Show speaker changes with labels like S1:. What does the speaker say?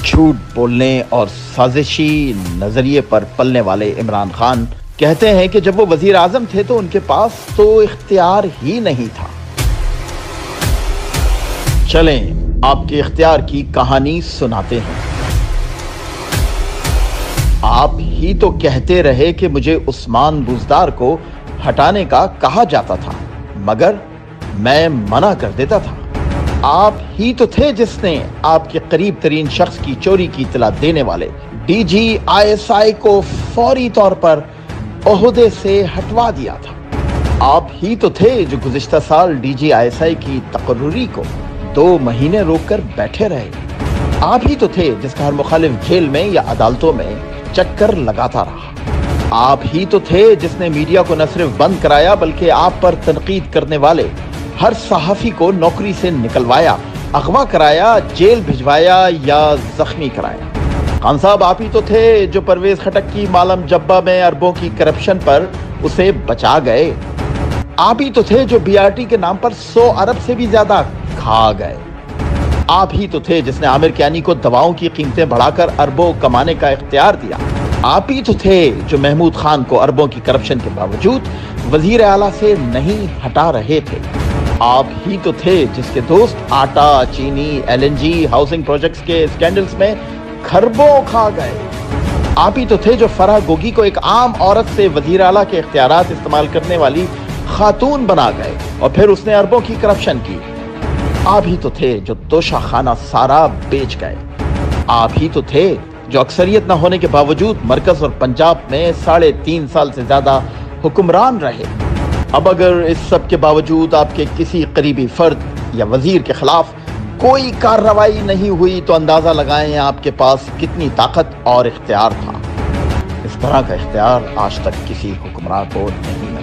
S1: جھوٹ بولنے اور سازشی نظریے پر پلنے والے عمران خان کہتے ہیں کہ جب وہ وزیر اعظم تھے تو ان کے پاس تو اختیار ہی نہیں تھا۔ چلیں آپ کے اختیار کی کہانی سناتے ہیں۔ آپ ہی تو کہتے رہے کہ مجھے عثمان بوزدار کو ہٹانے کا کہا جاتا تھا، مگر میں منع کر دیتا تھا۔ آپ ہی تو تھے جس نے آپ کے قریب ترین شخص کی چوری کی اطلاع دینے والے ڈی جی ISI کو فوری طور پر عہدے سے ہٹوا دیا تھا۔ آپ ہی تو تھے جو گزشتہ سال ڈی جی ISI کی تقرری کو 2 مہینے روک کر بیٹھے رہے۔ آپ ہی تو تھے جس کا ہر مخالف جیل میں یا عدالتوں میں چکر لگاتا رہا۔ آپ ہی تو تھے جس نے میڈیا کو نہ صرف بند کرایا بلکہ آپ پر تنقید کرنے والے ہر صحافی کو نوکری سے نکلوایا، اغوا کرایا، جیل بھجوایا یا زخمی کرایا۔ خان صاحب آپ ہی تو تھے جو پرویز خٹک کی مالم جبہ میں اربوں کی کرپشن پر اسے بچا گئے۔ آپ ہی تو تھے جو BRT کے نام پر 100 ارب سے بھی زیادہ کھا گئے۔ آپ ہی تو تھے جس نے عامر کیانی کو دواؤں کی قیمتیں بڑھا کر اربوں کمانے کا اختیار دیا۔ آپ ہی تو تھے جو محمود خان کو اربوں کی کرپشن کے باوجود وزیر اعلیٰ سے نہیں ہٹا رہے تھے۔ آپ ہی تو تھے جس کے دوست آٹا، چینی، LNG، ہاؤسنگ پروجیکٹس کے اسکینڈلز میں کھربوں کھا گئے۔ آپ ہی تو تھے جو فرح گوگی کو ایک عام عورت سے وزیر اعلیٰ کے اختیارات استعمال کرنے والی خاتون بنا گئے اور پھر اس نے اربوں کی کرپشن کی۔ آپ ہی تو تھے جو توشہ خانہ سارا بیچ گئے۔ آپ ہی تو تھے جو اکثریت نہ ہونے کے باوجود مرکز اور پنجاب میں 3.5 سال سے زیادہ حکمران رہے۔ اب اگر اس سب کے باوجود آپ کے کسی قریبی فرد یا وزیر کے خلاف کوئی کارروائی نہیں ہوئی تو اندازہ لگائیں آپ کے پاس کتنی طاقت اور اختیار تھا۔ اس طرح کا اختیار آج تک کسی حکمران کو نہیں